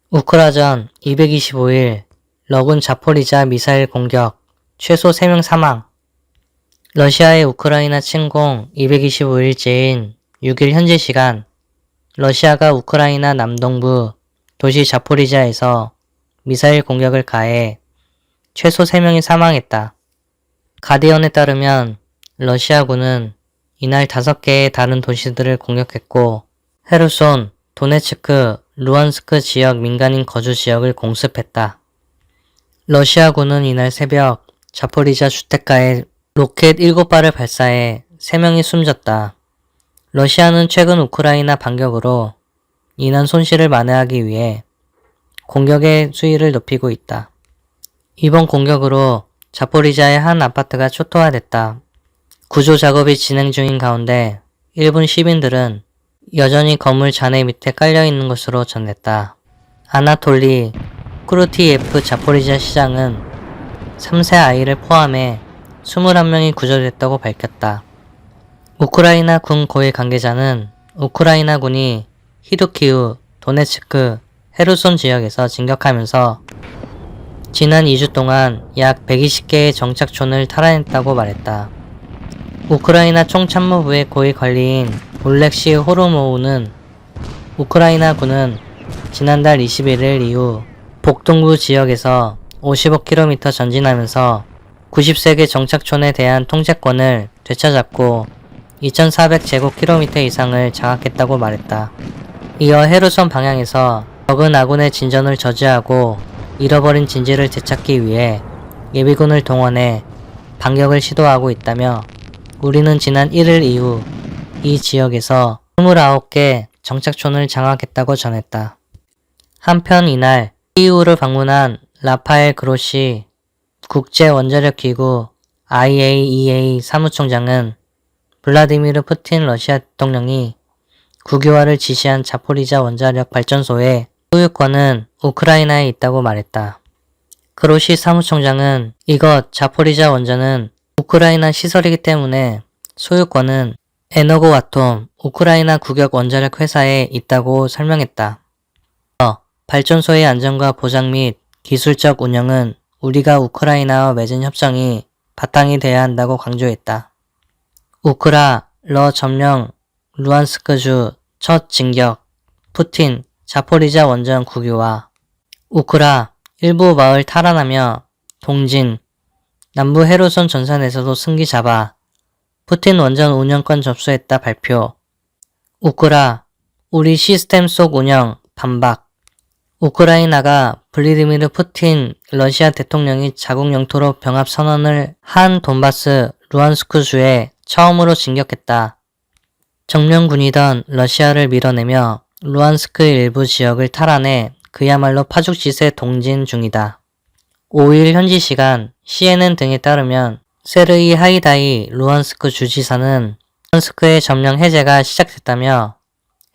우크라전 225일 러군 자포리자 미사일 공격 최소 3명 사망. 러시아의 우크라이나 침공 225일째인 6일 현지 시간 러시아가 우크라이나 남동부 도시 자포리자에서 미사일 공격을 가해 최소 3명이 사망했다. 가디언에 따르면 러시아군은 이날 5개의 다른 도시들을 공격했고 헤르손, 도네츠크, 루안스크 지역 민간인 거주 지역을 공습했다. 러시아군은 이날 새벽 자포리자 주택가에 로켓 7발을 발사해 3명이 숨졌다. 러시아는 최근 우크라이나 반격으로 인한 손실을 만회하기 위해 공격의 수위를 높이고 있다. 이번 공격으로 자포리자의 한 아파트가 초토화됐다. 구조 작업이 진행 중인 가운데 일본 시민들은 여전히 건물 잔해 밑에 깔려있는 것으로 전했다. 아나톨리 쿠르티예프 자포리자 시장은 3세 아이를 포함해 21명이 구조됐다고 밝혔다. 우크라이나 군 고위 관계자는 우크라이나 군이 히두키우, 도네츠크, 헤르손 지역에서 진격하면서 지난 2주 동안 약 120개의 정착촌을 탈환했다고 말했다. 우크라이나 총참모부의 고위 관리인 올렉시 호르모우는 우크라이나 군은 지난달 21일 이후 북동부 지역에서 55km 전진하면서 90세 개 정착촌에 대한 통제권을 되찾았고 2400제곱km 이상을 장악했다고 말했다. 이어 헤르손 방향에서 적은 아군의 진전을 저지하고 잃어버린 진지를 되찾기 위해 예비군을 동원해 반격을 시도하고 있다며 우리는 지난 1일 이후 이 지역에서 29개 정착촌을 장악했다고 전했다. 한편 이날 키이우를 방문한 라파엘 그로시 국제원자력기구 IAEA 사무총장은 블라디미르 푸틴 러시아 대통령이 국유화를 지시한 자포리자 원자력 발전소의 소유권은 우크라이나에 있다고 말했다. 그로시 사무총장은 이것 자포리자 원전은 우크라이나 시설이기 때문에 소유권은 에너고아톰 우크라이나 국역 원자력 회사에 있다고 설명했다. 발전소의 안전과 보장 및 기술적 운영은 우리가 우크라이나와 맺은 협정이 바탕이 돼야 한다고 강조했다. 러 점령 루안스크주 첫 진격 푸틴 자포리자 원전 국유화 일부 마을 탈환하며 동진 남부 헤르손 전선에서도 승기 잡아 푸틴 원전 운영권 접수했다 발표. 우리 시스템 속 운영 반박. 우크라이나가 블라디미르 푸틴 러시아 대통령이 자국 영토로 병합 선언을 한 돈바스 루안스크주에 처음으로 진격했다. 정면군이던 러시아를 밀어내며 루안스크 일부 지역을 탈환해 그야말로 파죽지세 동진 중이다. 5일 현지 시간 CNN 등에 따르면 세르이 하이다이 루안스크 주지사는 루안스크의 점령 해제가 시작됐다며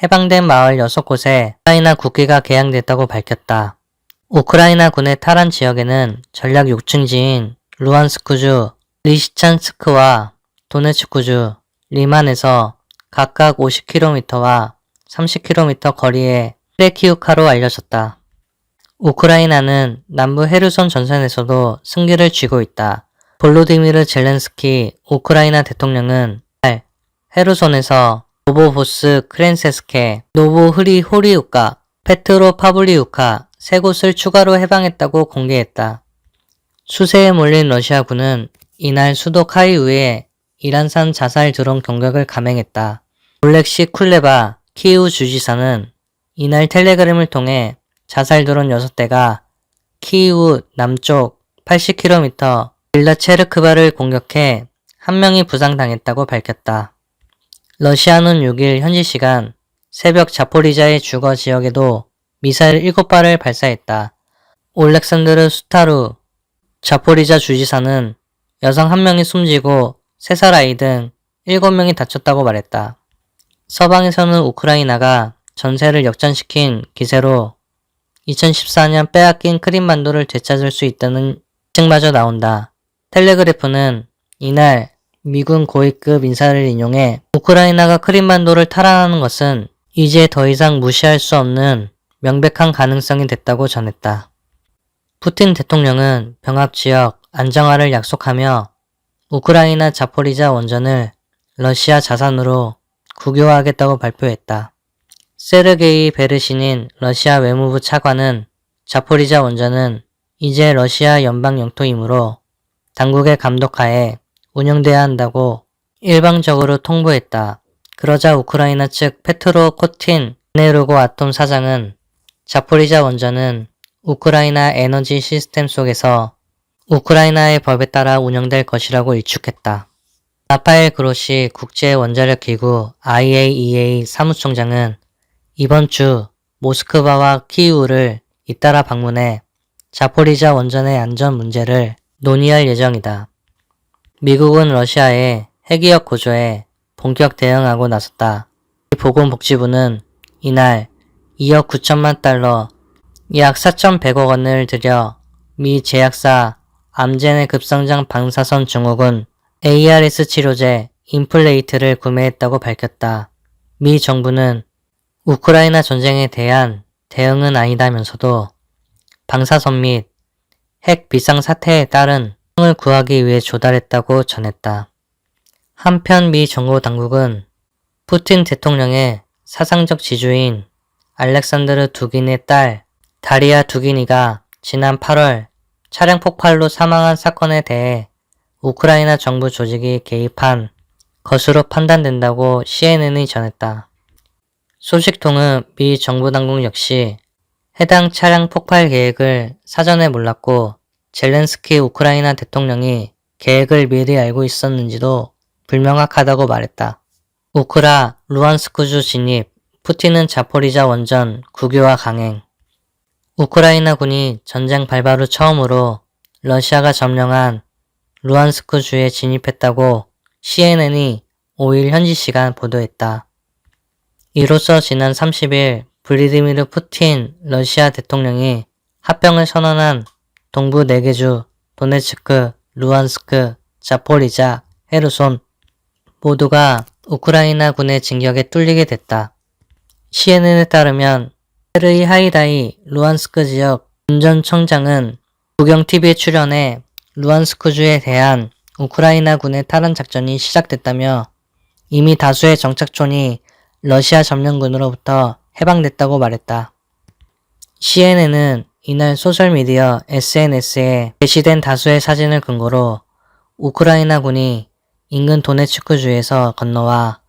해방된 마을 6곳에 우크라이나 국기가 개양됐다고 밝혔다. 우크라이나 군의 탈환 지역에는 전략 6층지인 루안스크주, 리시찬스크와 도네츠크주, 리만에서 각각 50km와 30km 거리에 크레키우카로 알려졌다. 우크라이나는 남부 헤르손 전선에서도 승기를 쥐고 있다. 볼로디미르 젤렌스키 우크라이나 대통령은 헤르손에서 노보보스 크렌세스케, 노보흐리호리우카, 페트로파블리우카 3곳을 추가로 해방했다고 공개했다. 수세에 몰린 러시아군은 이날 수도 카이우에 이란산 자살 드론 공격을 감행했다. 올렉시 쿨레바 키이우 주지사는 이날 텔레그램을 통해 자살 드론 6대가 키이우 남쪽 80km 빌라체르크바를 공격해 1명이 부상당했다고 밝혔다. 러시아는 6일 현지 시간 새벽 자포리자의 주거 지역에도 미사일 7발을 발사했다. 올렉산드르 수타루 자포리자 주지사는 여성 1명이 숨지고 3살 아이 등 7명이 다쳤다고 말했다. 서방에서는 우크라이나가 전세를 역전시킨 기세로 2014년 빼앗긴 크림반도를 되찾을 수 있다는 예측마저 나온다. 텔레그래프는 이날 미군 고위급 인사를 인용해 우크라이나가 크림반도를 탈환하는 것은 이제 더 이상 무시할 수 없는 명백한 가능성이 됐다고 전했다. 푸틴 대통령은 병합지역 안정화를 약속하며 우크라이나 자포리자 원전을 러시아 자산으로 국유화하겠다고 발표했다. 세르게이 베르신인 러시아 외무부 차관은 자포리자 원전은 이제 러시아 연방 영토이므로 당국의 감독하에 운영돼야 한다고 일방적으로 통보했다. 그러자 우크라이나 측 페트로 코틴 에네르고 아톰 사장은 자포리자 원전은 우크라이나 에너지 시스템 속에서 우크라이나의 법에 따라 운영될 것이라고 일축했다. 라파엘 그로시 국제원자력기구 IAEA 사무총장은 이번 주 모스크바와 키이우를 잇따라 방문해 자포리자 원전의 안전 문제를 논의할 예정이다. 미국은 러시아의 핵위협 고조에 본격 대응하고 나섰다. 보건복지부는 이날 2억 9천만 달러, 약 4,100억 원을 들여 미 제약사 암젠의 급성장 방사선 증후군 ARS 치료제 인플레이트를 구매했다고 밝혔다. 미 정부는 우크라이나 전쟁에 대한 대응은 아니다면서도 방사선 및 핵 비상사태에 따른 을 구하기 위해 조달했다고 전했다. 한편 미 정보당국은 푸틴 대통령의 사상적 지주인 알렉산드르 두긴의 딸 다리아 두기니가 지난 8월 차량 폭발로 사망한 사건에 대해 우크라이나 정부 조직이 개입한 것으로 판단된다고 CNN이 전했다. 소식통은 미 정부당국 역시 해당 차량 폭발 계획을 사전에 몰랐고 젤렌스키 우크라이나 대통령이 계획을 미리 알고 있었는지도 불명확하다고 말했다. 우크라 루안스크주 진입, 푸틴은 자포리자 원전 국유화 강행. 우크라이나군이 전쟁 발발 후 처음으로 러시아가 점령한 루안스크주에 진입했다고 CNN이 5일 현지 시간 보도했다. 이로써 지난 30일 블라디미르 푸틴 러시아 대통령이 합병을 선언한 동부 4개 주 도네츠크, 루안스크, 자포리자, 헤르손 모두가 우크라이나군의 진격에 뚫리게 됐다. CNN에 따르면 세르이 하이다이 루안스크 지역 운전청장은 국영TV에 출연해 루안스크주에 대한 우크라이나군의 탈환 작전이 시작됐다며 이미 다수의 정착촌이 러시아 점령군으로부터 해방됐다고 말했다. CNN은 이날 소셜미디어 SNS에 게시된 다수의 사진을 근거로 우크라이나군이 인근 도네츠크주에서 건너와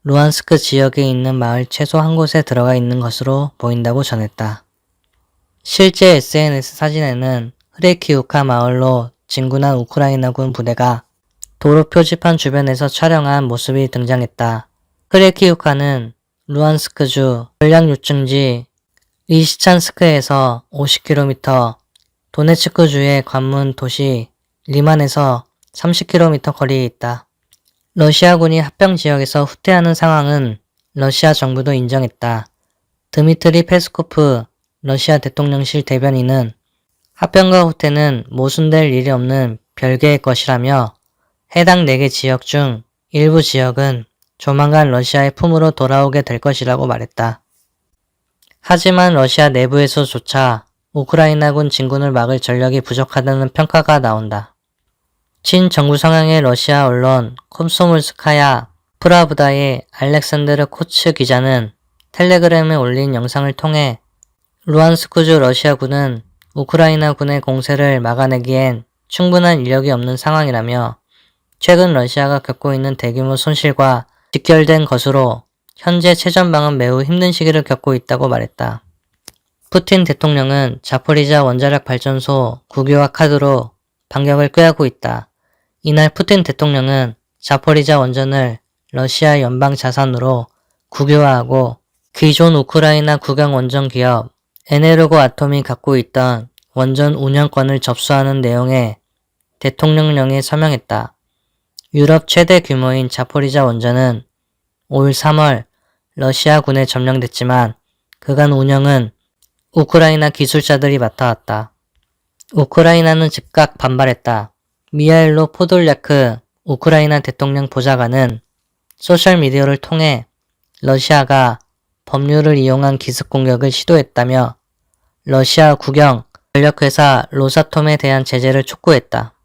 루안스크 지역에 있는 마을 최소 한 곳에 들어가 있는 것으로 보인다고 전했다. 실제 SNS 사진에는 흐레키우카 마을로 진군한 우크라이나군 부대가 도로 표지판 주변에서 촬영한 모습이 등장했다. 흐레키우카는 루안스크주 전략 요충지 리시찬스크에서 50km, 도네츠크주의 관문 도시 리만에서 30km 거리에 있다. 러시아군이 합병 지역에서 후퇴하는 상황은 러시아 정부도 인정했다. 드미트리 페스코프 러시아 대통령실 대변인은 합병과 후퇴는 모순될 일이 없는 별개의 것이라며 해당 4개 지역 중 일부 지역은 조만간 러시아의 품으로 돌아오게 될 것이라고 말했다. 하지만 러시아 내부에서조차 우크라이나군 진군을 막을 전력이 부족하다는 평가가 나온다. 친정부 성향의 러시아 언론 콤소몰스카야 프라브다의 알렉산드르 코츠 기자는 텔레그램에 올린 영상을 통해 루안스크주 러시아군은 우크라이나군의 공세를 막아내기엔 충분한 인력이 없는 상황이라며 최근 러시아가 겪고 있는 대규모 손실과 직결된 것으로 현재 최전방은 매우 힘든 시기를 겪고 있다고 말했다. 푸틴 대통령은 자포리자 원자력 발전소 국유화 카드로 반격을 꾀하고 있다. 이날 푸틴 대통령은 자포리자 원전을 러시아 연방 자산으로 국유화하고 기존 우크라이나 국영 원전 기업 에네르고 아톰이 갖고 있던 원전 운영권을 접수하는 내용의 대통령령에 서명했다. 유럽 최대 규모인 자포리자 원전은 올 3월 러시아군에 점령됐지만 그간 운영은 우크라이나 기술자들이 맡아왔다. 우크라이나는 즉각 반발했다. 미하일로 포돌랴크 우크라이나 대통령 보좌관은 소셜미디어를 통해 러시아가 법률을 이용한 기습 공격을 시도했다며 러시아 국영 전력회사 로사톰에 대한 제재를 촉구했다.